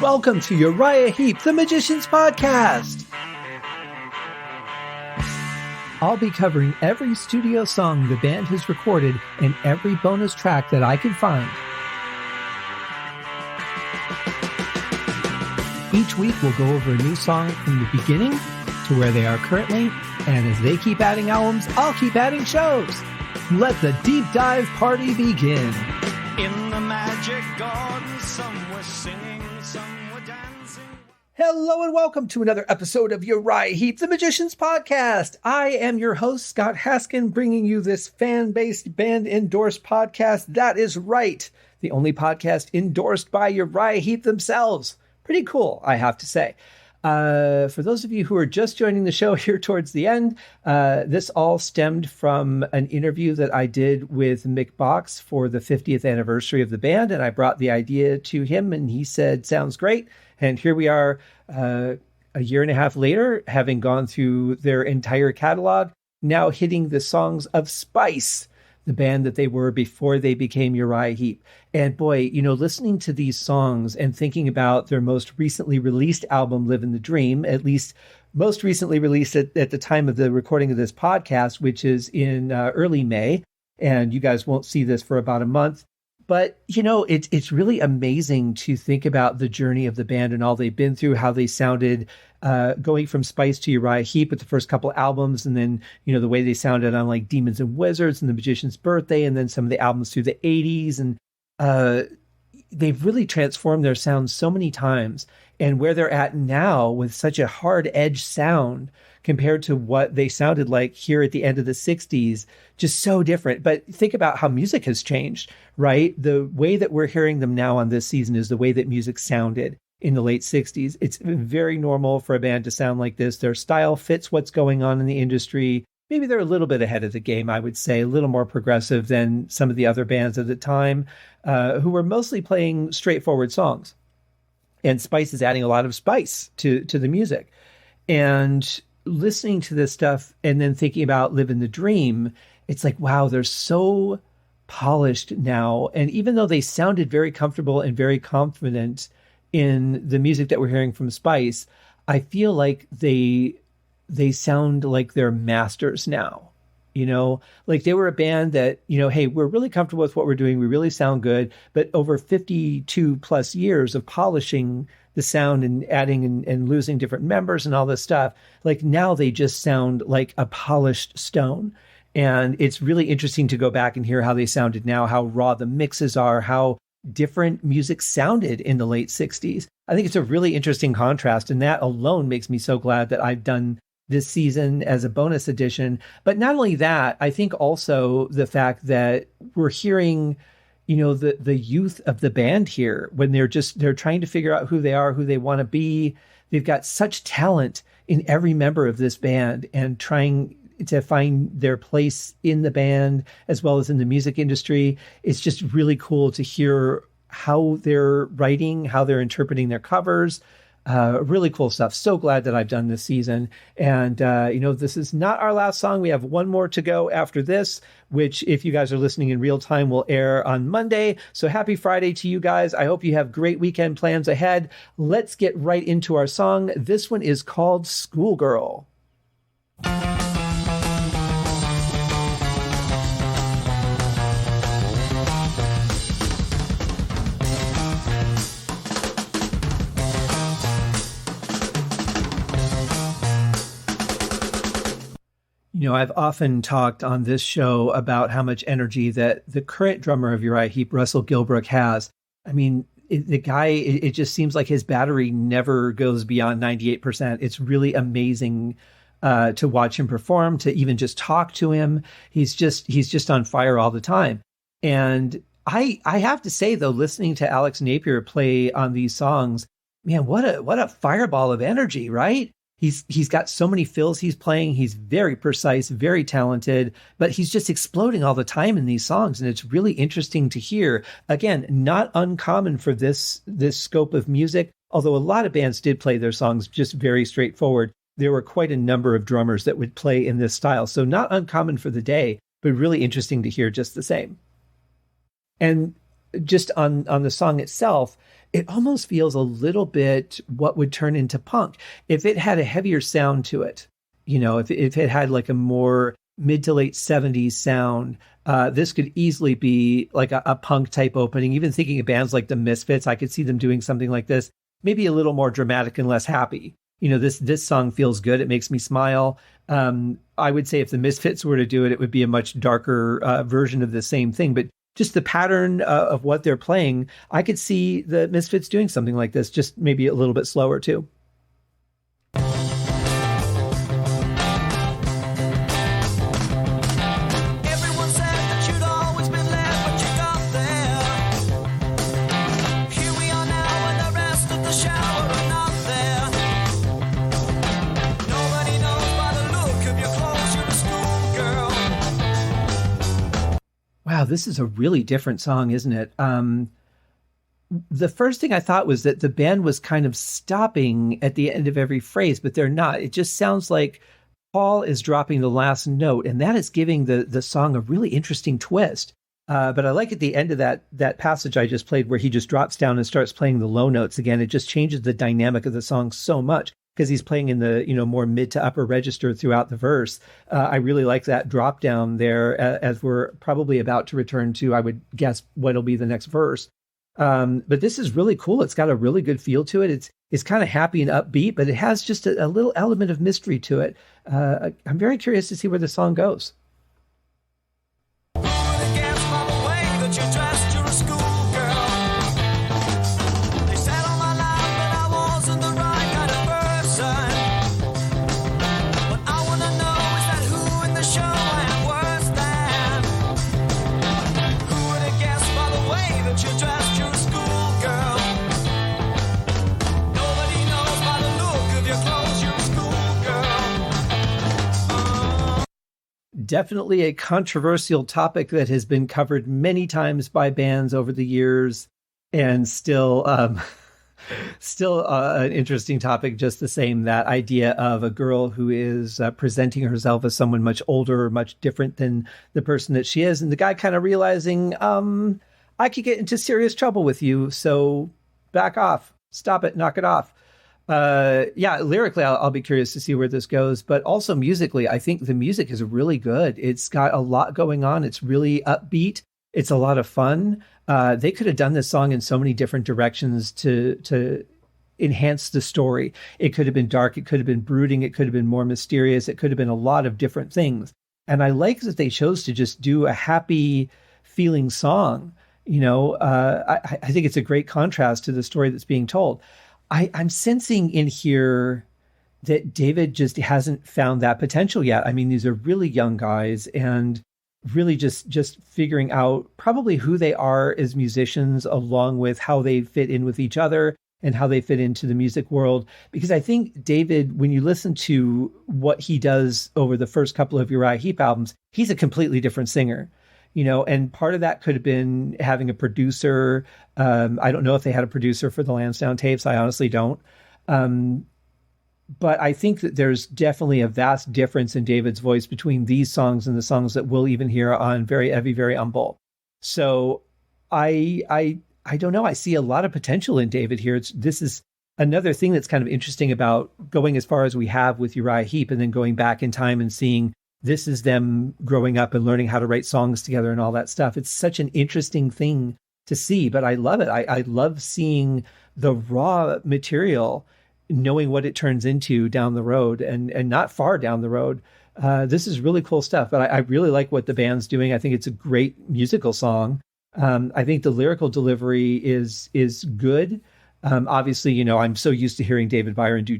Welcome to Uriah Heep, the Magician's Podcast. I'll be covering every studio song the band has recorded and every bonus track that I can find. Each week we'll go over a new song from the beginning to where they are currently, and as they keep adding albums, I'll keep adding shows. Let the deep dive party begin. In the magic garden, some were singing, some were dancing. Hello and welcome to another episode of Uriah Heep, the Magician's Podcast. I am your host, Scott Haskin, bringing you this fan-based, band-endorsed podcast. That is right, the only podcast endorsed by Uriah Heep themselves. Pretty cool, I have to say. For those of you who are just joining the show here towards the end, this all stemmed from an interview that I did with Mick Box for the 50th anniversary of the band, and I brought the idea to him, and he said, sounds great. And here we are a year and a half later, having gone through their entire catalog, now hitting the songs of Spice, the band that they were before they became Uriah Heep. And boy, you know, listening to these songs and thinking about their most recently released album, Livin' the Dream, at least most recently released at the time of the recording of this podcast, which is in early May. And you guys won't see this for about a month. But, you know, it's really amazing to think about the journey of the band and all they've been through, how they sounded going from Spice to Uriah Heep with the first couple albums, and then, you know, the way they sounded on like Demons and Wizards and The Magician's Birthday, and then some of the albums through the 80s. And they've really transformed their sound so many times. And where they're at now with such a hard edge sound compared to what they sounded like here at the end of the 60s, just so different. But think about how music has changed, right? The way that we're hearing them now on this season is the way that music sounded in the late 60s. It's very normal for a band to sound like this. Their style fits what's going on in the industry. Maybe they're a little bit ahead of the game, I would say, a little more progressive than some of the other bands at the time, who were mostly playing straightforward songs. And Spice is adding a lot of spice to the music. And listening to this stuff and then thinking about Livin' the Dream, it's like, wow, they're so polished now. And even though they sounded very comfortable and very confident in the music that we're hearing from Spice, I feel like they sound like they're masters now. You know, like they were a band that, you know, hey, we're really comfortable with what we're doing. We really sound good. But over 52 plus years of polishing the sound and adding and losing different members and all this stuff, like now they just sound like a polished stone. And it's really interesting to go back and hear how they sounded now, how raw the mixes are, how different music sounded in the late 60s. I think it's a really interesting contrast. And that alone makes me so glad that I've done this season as a bonus edition. But not only that, I think also the fact that we're hearing, you know, the youth of the band here when they're trying to figure out who they are, who they want to be. They've got such talent in every member of this band and trying to find their place in the band as well as in the music industry. It's just really cool to hear how they're writing, how they're interpreting their covers. Really cool stuff. So glad that I've done this season. And, you know, this is not our last song. We have one more to go after this, which if you guys are listening in real time will air on Monday. So happy Friday to you guys. I hope you have great weekend plans ahead. Let's get right into our song. This one is called Schoolgirl. You know, I've often talked on this show about how much energy that the current drummer of Uriah Heep, Russell Gilbrook, has. I mean, the guy, it just seems like his battery never goes beyond 98%. It's really amazing to watch him perform, to even just talk to him. He's just on fire all the time. And I have to say, though, listening to Alex Napier play on these songs, man, what a fireball of energy, right? He's got so many fills he's playing. He's very precise, very talented, but he's just exploding all the time in these songs. And it's really interesting to hear. Again, not uncommon for this scope of music, although a lot of bands did play their songs just very straightforward. There were quite a number of drummers that would play in this style. So not uncommon for the day, but really interesting to hear just the same. And just on the song itself, it almost feels a little bit what would turn into punk. If it had a heavier sound to it, if it had like a more mid to late 70s sound, this could easily be like a punk type opening. Even thinking of bands like the Misfits, I could see them doing something like this, maybe a little more dramatic and less happy. This song feels good. It makes me smile. I would say if the Misfits were to do it, it would be a much darker version of the same thing. But just the pattern of what they're playing, I could see the Misfits doing something like this, just maybe a little bit slower too. Wow, this is a really different song, isn't it? The first thing I thought was that the band was kind of stopping at the end of every phrase, but they're not. It just sounds like Paul is dropping the last note, and that is giving the song a really interesting twist. But I like at the end of that passage I just played where he just drops down and starts playing the low notes again. It just changes the dynamic of the song so much because he's playing in the more mid to upper register throughout the verse. I really like that drop down there as we're probably about to return to, I would guess, what'll be the next verse. But this is really cool. It's got a really good feel to it. It's kind of happy and upbeat, but it has just a little element of mystery to it. I'm very curious to see where the song goes. Definitely a controversial topic that has been covered many times by bands over the years, and still an interesting topic just the same. That idea of a girl who is presenting herself as someone much older, much different than the person that she is, and the guy kind of realizing, I could get into serious trouble with you, so back off, stop it, knock it off. Lyrically, I'll be curious to see where this goes, but also musically, I think the music is really good. It's got a lot going on. It's really upbeat. It's a lot of fun. They could have done this song in so many different directions to enhance the story. It could have been dark. It could have been brooding. It could have been more mysterious. It could have been a lot of different things. And I like that they chose to just do a happy feeling song. I think it's a great contrast to the story that's being told. I'm sensing in here that David just hasn't found that potential yet. I mean, these are really young guys and really just figuring out probably who they are as musicians, along with how they fit in with each other and how they fit into the music world. Because I think David, when you listen to what he does over the first couple of Uriah Heep albums, he's a completely different singer. And part of that could have been having a producer. I don't know if they had a producer for the Lansdowne tapes. I honestly don't. But I think that there's definitely a vast difference in David's voice between these songs and the songs that we'll even hear on Very Heavy, Very Humble. So I don't know. I see a lot of potential in David here. This is another thing that's kind of interesting about going as far as we have with Uriah Heep and then going back in time and seeing this is them growing up and learning how to write songs together and all that stuff. It's such an interesting thing to see, but I love it. I love seeing the raw material, knowing what it turns into down the road and not far down the road. This is really cool stuff, but I really like what the band's doing. I think it's a great musical song. I think the lyrical delivery is good. Obviously, I'm so used to hearing David Byron do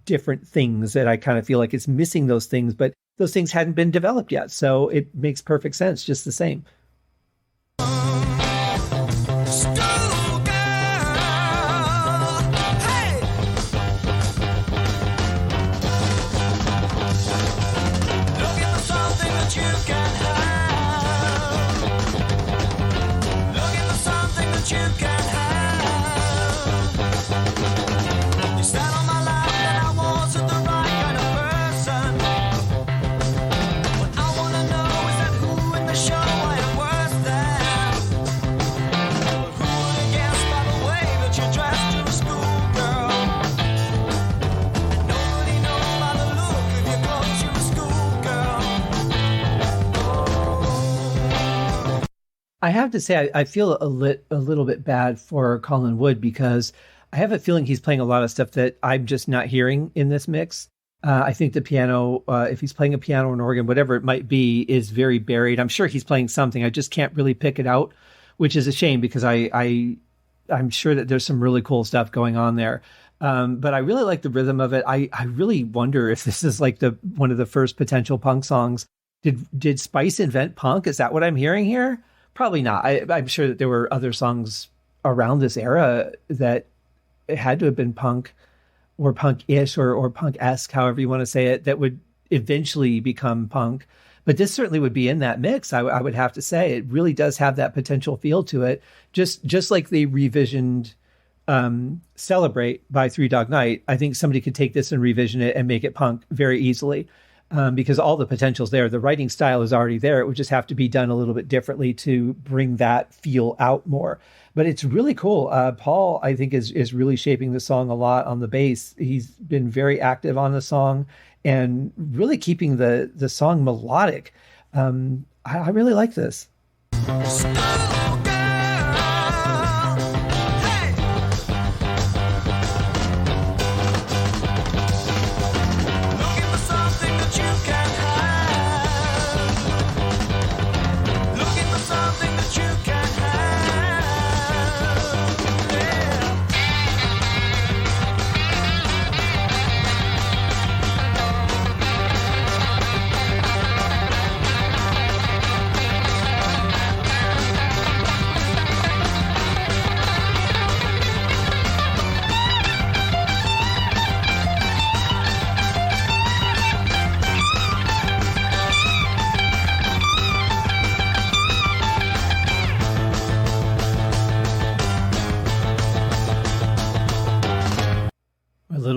different things that I kind of feel like it's missing those things, but those things hadn't been developed yet. So it makes perfect sense just the same. Show I am I have to say, I feel a little bit bad for Colin Wood because I have a feeling he's playing a lot of stuff that I'm just not hearing in this mix. I think the piano, if he's playing a piano or an organ, whatever it might be, is very buried. I'm sure he's playing something. I just can't really pick it out, which is a shame because I'm sure that there's some really cool stuff going on there. But I really like the rhythm of it. I really wonder if this is like one of the first potential punk songs. Did Spice invent punk? Is that what I'm hearing here? Probably not. I'm sure that there were other songs around this era that it had to have been punk or punk-ish or punk-esque, however you want to say it, that would eventually become punk. But this certainly would be in that mix, I would have to say. It really does have that potential feel to it, just like they revisioned Celebrate by Three Dog Night. I think somebody could take this and revision it and make it punk very easily. Because all the potential's there. The writing style is already there. It would just have to be done a little bit differently to bring that feel out more. But it's really cool. Paul, I think, is really shaping the song a lot on the bass. He's been very active on the song and really keeping the song melodic. I really like this.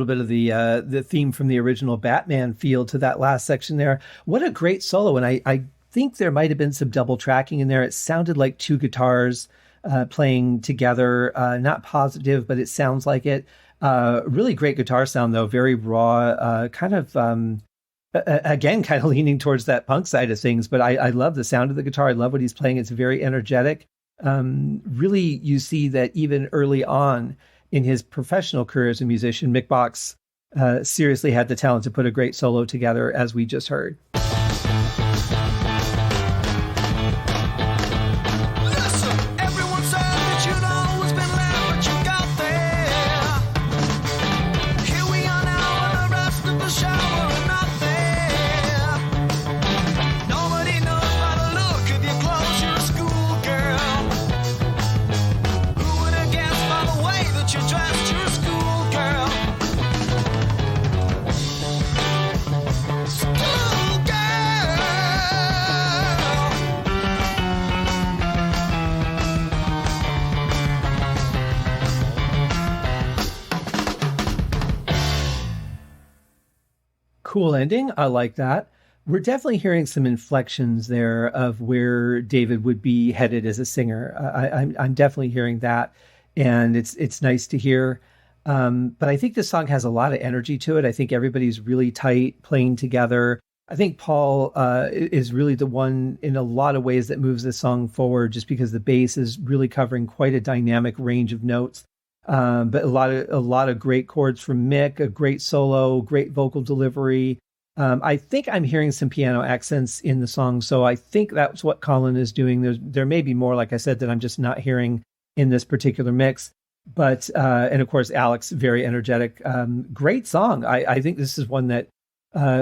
Bit of the theme from the original Batman feel to that last section there. What a great solo. And I think there might have been some double tracking in there. It sounded like two guitars playing together. Not positive, but it sounds like it. Really great guitar sound, though. Very raw, kind of, again, kind of leaning towards that punk side of things. But I love the sound of the guitar. I love what he's playing. It's very energetic. Really, you see that even early on in his professional career as a musician, Mick Box seriously had the talent to put a great solo together, as we just heard. Cool ending. I like that. We're definitely hearing some inflections there of where David would be headed as a singer. I'm definitely hearing that, and it's nice to hear. But I think this song has a lot of energy to it. I think everybody's really tight playing together. I think Paul is really the one in a lot of ways that moves this song forward, just because the bass is really covering quite a dynamic range of notes. But a lot of great chords from Mick, a great solo, great vocal delivery. I think I'm hearing some piano accents in the song, so I think that's what Colin is doing. There may be more, like I said, that I'm just not hearing in this particular mix. But and of course, Alex, very energetic, great song. I think this is one that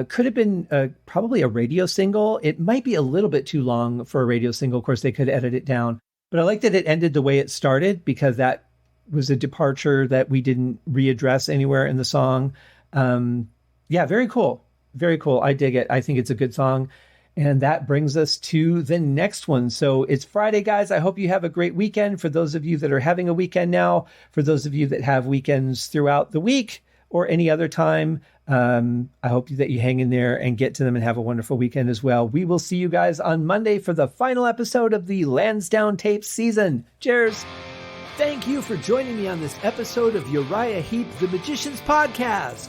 could have been probably a radio single. It might be a little bit too long for a radio single. Of course, they could edit it down, but I like that it ended the way it started, because that was a departure that we didn't readdress anywhere in the song. Yeah, very cool. Very cool. I dig it. I think it's a good song. And that brings us to the next one. So it's Friday, guys. I hope you have a great weekend. For those of you that are having a weekend now, for those of you that have weekends throughout the week or any other time, I hope that you hang in there and get to them and have a wonderful weekend as well. We will see you guys on Monday for the final episode of the Lansdowne Tapes season. Cheers. Thank you for joining me on this episode of Uriah Heep, the Magicians Podcast.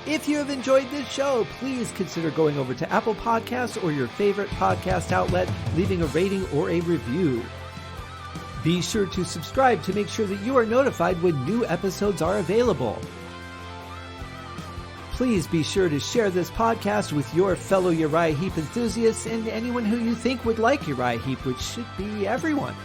If you have enjoyed this show, please consider going over to Apple Podcasts or your favorite podcast outlet, leaving a rating or a review. Be sure to subscribe to make sure that you are notified when new episodes are available. Please be sure to share this podcast with your fellow Uriah Heep enthusiasts and anyone who you think would like Uriah Heep, which should be everyone.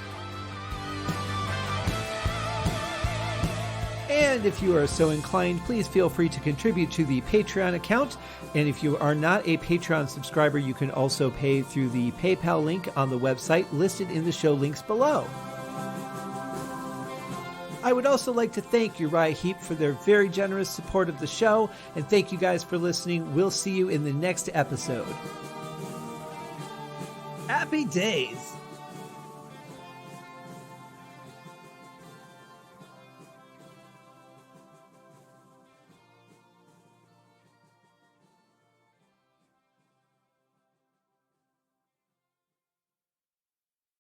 And if you are so inclined, please feel free to contribute to the Patreon account. And if you are not a Patreon subscriber, you can also pay through the PayPal link on the website listed in the show links below. I would also like to thank Uriah Heep for their very generous support of the show, and thank you guys for listening. We'll see you in the next episode. Happy days!